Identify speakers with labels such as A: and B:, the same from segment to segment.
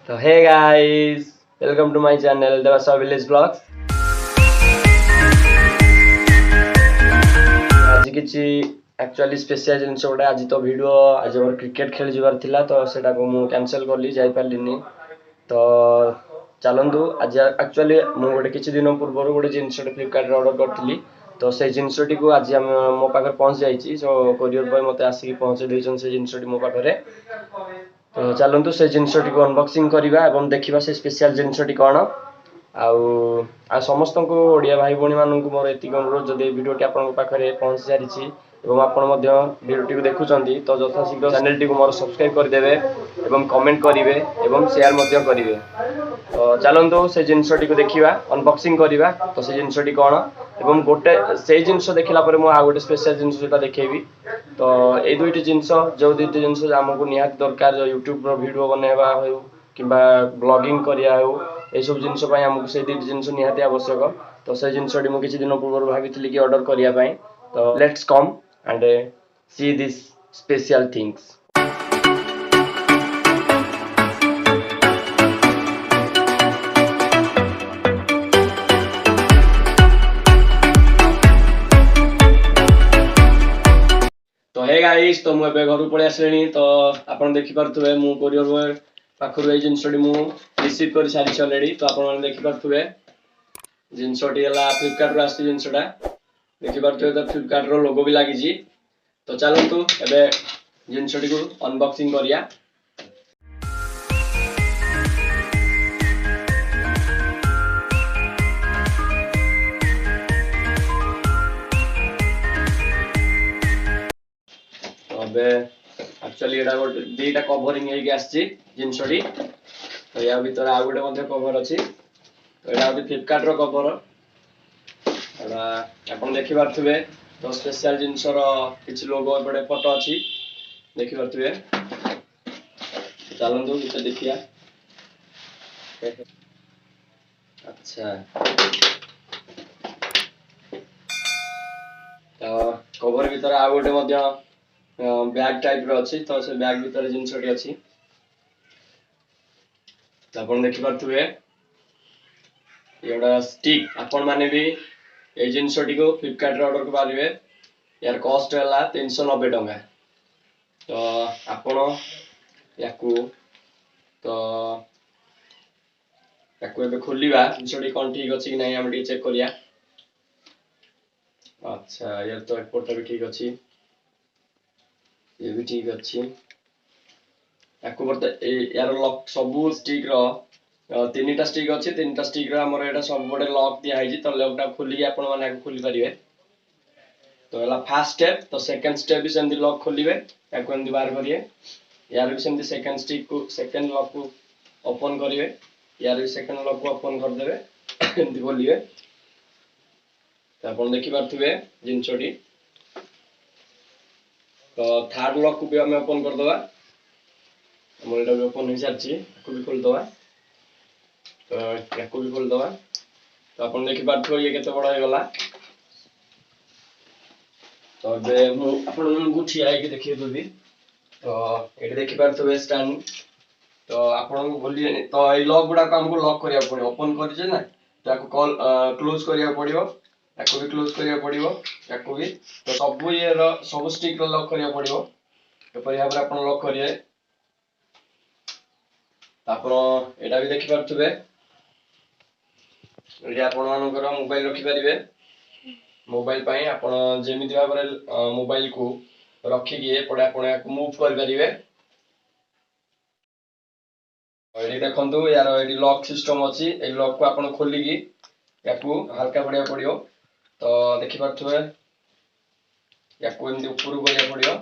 A: तो hey guys, welcome to my channel Devasa village blogs. आज किछि एक्चुअली स्पेशल जिनस गोटे आज तो वीडियो आज मोर क्रिकेट खेल जबार थिला तो सेटा को मु कैंसिल करली जाई पारलिनी। तो चलंतु आज एक्चुअली मु गोटे किछि दिन पूर्व गोटे जिनस फ्लिपकार्ट रे ऑर्डर करथिली तो से जिनसटी को आज मो पाखर पहुंच जाइछि। सो कोरियर बॉय मते आसी पहुंचे देइछन से जिनसटी मो पाखरे। तो चलंतु से जिनसटी को अनबॉक्सिंग करिबा एवं देखिबा से स्पेशल जिनसटी कोन आ समस्त को ओडिया भाई भणी मानन को मोर एति अनुरोध जदि वीडियोटी आपन पाखरे पहुंच जारिछि एवं आपन मध्य वीडियोटी को देखुचंती तो यथाशीघ्र चैनल टी को मोर सब्सक्राइब कर देबे एवं कमेंट करिवे एवं शेयर मध्य करिवे। तो चलंतु से जिनसटी को देखिबा अनबॉक्सिंग करिबा तो से जिनसटी कोन एवं गोटे से जिनस देखिला परे मु आ गोटे स्पेशल जिनस जेटा देखैबी। तो ए दुईटी जिनस जो दुईटी जिनस हमको निहात दरकार जो यूट्यूब रो वीडियो बनेबा हो किबा ब्लॉगिंग करिया हो ए सब जिनस पय हमको से दुईटी जिनस निहात आवश्यक। तो से जिनसटी मु किछि दिन पूर्व भाबितली कि ऑर्डर करिया पय। तो let's come and see this special things. तो हे गाइस, तो मुझे घर पड़े आसली। तो आपन देखि पारथुबे मु कोरियर बॉय पाखरु ए जिनसटी मु रिसीव कर सारी ऑलरेडी। तो आपन देखि पारथुबे जिनसटी हला फ्लिपकार्ट रो आसी जिनसटा देखि पारथुबे तो फ्लिपकार्ट रो लोगो भी लागि जी। तो चलंतु एबे जिनसटी को अनबॉक्सिंग करिया। एक्चुअली एटा गोटे दीटा कवरिंग हे आसी जिनसटी। तो या भीतर आ गोटे मध्ये कवर अछि। तो एटा होती फ्लिपकार्ट रो कवर। एटा आपण देखि पारथुबे तो स्पेशल जिनस रो किछ लोगो एपटे फोटो अछि देखि पारथुबे। चलंतु इते देखिया। अच्छा तो कवर भीतर आ गोटे मध्ये बैग टाइप रो अछि। तो से बैग भीतर जिनसटी अछि। तो आपण देखि पारथुबे एडा स्टिक आपण माने भी ए जिनसटी को फ्लिपकार्ट रे ऑर्डर कर पारिबे। यार कॉस्ट हला 390 टंका। तो आपण याकू तो याकू एबे खोलिबा जिनसटी कोन ठीक अछि कि नै हम टी चेक करिया। अच्छा यार तो एपोर्ट भी ठीक अछि, ये भी ठीक अच्छी। याकू बर्ते यार लॉक सबू स्टिक रो तीनटा स्टिक अछि। तीनटा स्टिक रो हमर एटा सब बडे लॉक दिया है जी। तो लॉक टा खोली आपण माने खोली परिबे। तो हला फर्स्ट स्टेप। तो सेकंड स्टेप भी सेंदी लॉक खोलिबे याकू एंदी बाहर करिए। यार भी सेंदी सेकंड स्टिक को सेकंड लॉक को ओपन करिवे। यार भी सेकंड लॉक को ओपन कर देबे एंदी खोलिबे। तो आपण देखि पारथुबे जिनसटी। तो थर्ड लॉक को भी हमें ओपन कर दवा। हमर एटा भी ओपन हो जाछि। को भी खोल दवा। तो याको भी खोल दवा। तो अपन देखि पारथो ये केते बड़ा हे गला। तो बे मु अपन गुठी आइ के देखिए दुबी। तो एटा देखि पारथो स्टैंड। तो अपन बोली तो ए लॉक गुडा को हमको लॉक करिया पड़ियो। ओपन करि जे ना ताको कॉल क्लोज करिया पड़ियो। याको भी क्लोज करिया पड़ियो। याको भी तो सब ये रो सब स्टिक रो लॉक करिया पड़ियो। तो पर यहाँ पर अपन लॉक करिए। आपण एटा भी देखि पारथुबे एटा आपण मानकर मोबाइल रखि परिबे। मोबाइल पई आपण जेमिति भाबरे मोबाइल को रखि के पडा आपण याको मूव कर परिबे। एडी देखंतु यार एडी लॉक सिस्टम अछि। ए लॉक को आपण खोली की याको हल्का पडिया पडियो। तो देखि पारथुबे याको एंदी ऊपर गरिया पडियो।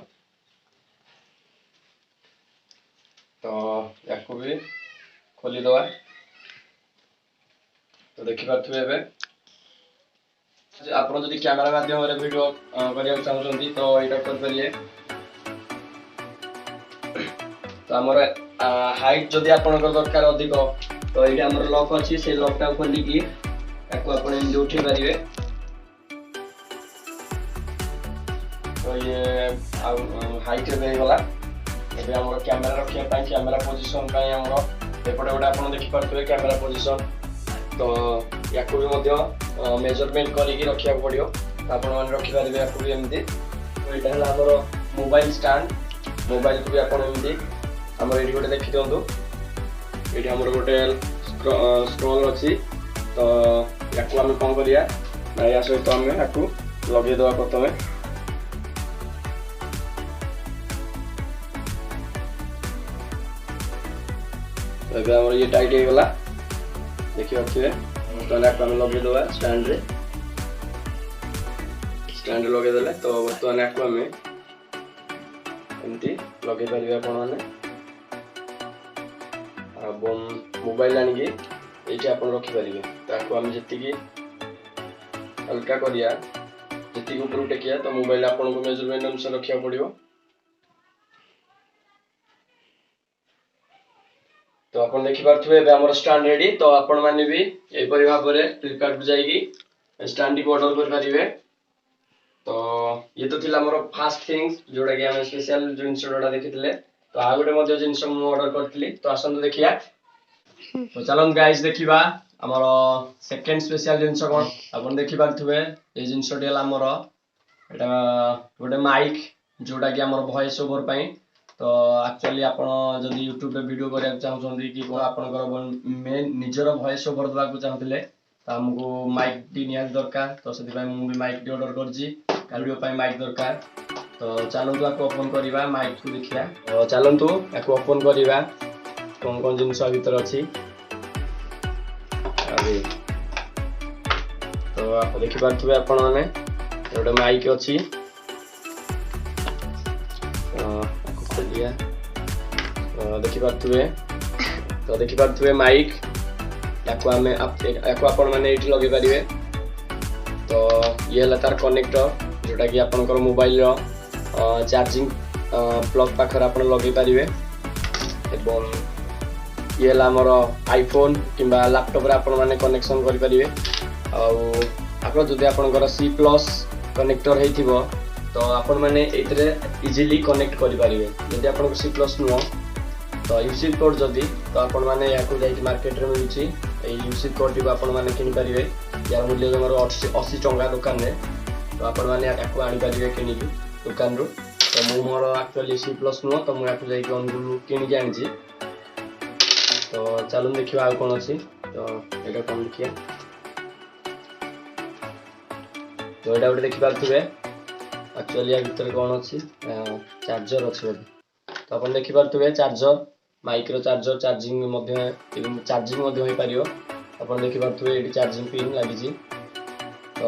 A: तो याको भी खोली दवा। तो देखि पारथुबे एबे आपण जदि कैमरा माध्यम रे वीडियो करिया चाहउछंती तो एटा कर परिए। तो हमर हाइट जदि आपण को दरकार अधिक तो एटा हमर लॉक अछि। से लॉक टा खोली की याको आपण एंदी उठी परिबे। तो ये हाइट रे गला। एबे हमर कैमरा रखिया पई कैमरा पोजीशन पई हमर एपटे गोटे आप देखिपे कैमेरा पोजिशन तो या भी मेजरमेंट करके रखा पड़ो आपण मैंने रखिपारे या एमती तो यहाँ है आम मोबाइल स्टैंड मोबाइल को भी आपमती आम ये गोटे देखी दिंतु ये आम गोटे स्क्रॉल अच्छी तो या आम कौन करा या सहित आम या लगेदेवा प्रथम तो आम ये टाइट हो गला देखिए तो लगेदेवा स्टैंड लगेदे तो बर्तमान आपको आम एमती लगे पारे आपण मोबाइल आणिकी ये आप रखिपारे तो आम जी हल्का करिया जी ऊपर टेकिया तो मोबाइल आपको मेजरमेंट अनुसार रखा पड़ो तो आप देखिपे आम स्टैंड रेडी तो आपण मैंने भी यहीपरि भाव में फ्लिपकार्ट को जाइए स्टैंड को ऑर्डर करेंगे तो ये तो थिला मोर फास्ट थिंग्स जोड़ा कि आम स्पेशल जिनस जोड़ा देखी तो आ गोटे जिनस ऑर्डर करी तो आसतु देखिया तो चलो गाइस देखा आमर सेकेंड स्पेशल जिनस कौन आप देखिपे ये जिनस आमर यहाँ गोटे माइक जोड़ा कि आम वॉइस ओवर पाई तो एक्चुअली आप जब यूट्यूब रे वीडियो करने चाहते कि आपंकर मेन निजर वॉइस ओवर देवाक चाहते तो आमको माइक टी निहाती दरकार तो से मुझे माइक टी ऑर्डर कर माइक दरकार तो चलतु आपको ओपन करवा माइक को देखिया तो चलतु आपको ओपन करवा कौन कौन जिनस भीतर अच्छी तो आप देखिपे आपण मैंने गोटे माइक अच्छी खोलिया देखिपे तो देखिपे माइक या मैंने ये लगे पारे तो ये है तार कनेक्टर जोटा कि आपंकर मोबाइल चार्जिंग प्लग पाखे आप लगे पारे ये है आमर आईफोन कि लैपटॉप आप कनेक्शन करेंगे आप आपंकर सी प्लस कनेक्टर हो तो आपण मैंने इजिली कनेक्ट करेंगे जदि आप सी प्लस नुह तो यूसी कोड जदि तो आपण मैंने या मार्केट में मिलूँ यूसी कोड टी आप किनीपारे यार मूल्य जमार 80 टंका दुकान में तो आपण मैंने आनीपारे किणिकी दुकान रू तो मु मोर एक्चुअली सी प्लस नुह तो मुझे अनुगुल किणिकी आनी तो चलो देखिए आउ कौन अच्छी तो यहाँ कौन देखिए तो यहाँ गोटे देखिपे एक्चुअली या भीतर कौन अच्छी चार्जर अच्छी तो आप देखिपे चार्जर माइक रो चार्जर चार्जिंग चार्जिंग हो पार आप देखिपे ये चार्जिंग पिन लगी तो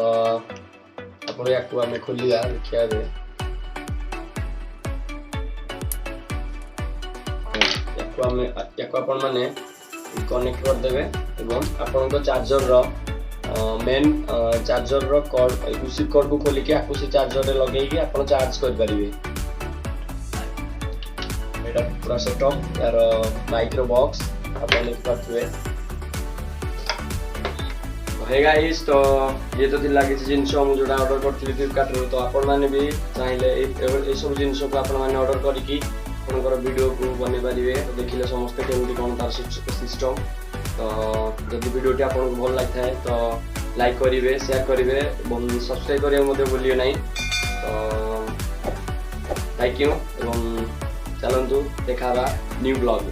A: आप आम खोलिया देखिए मैंने कनेक्ट करदे आपण चार्जर मेन चार्जर कॉर्ड यूसी कोड को खोलिकी आपको से चार्जर लगे आप चार्ज करेंगे पूरा सेटअप यार माइक रो बॉक्स आप देखिपे हे गाइस तो ये तो थिला किसी जिनस जोड़ा ऑर्डर करथि फ्लिपकार्ट रो तो आपण माने भी चाहिले ए सब जिनस को आपण माने ऑर्डर करिकी आपनकर वीडियो को बने पारिबे देखिले समस्त केमती कोन तार सिस्टम तो जदि वीडियोटी आपको भल लगी है तो लाइक करेंगे शेयर करेंगे सब्सक्राइब करने मत भूलिए नहीं तो थैंक यू एवं चलतु देखा न्यू ब्लॉग।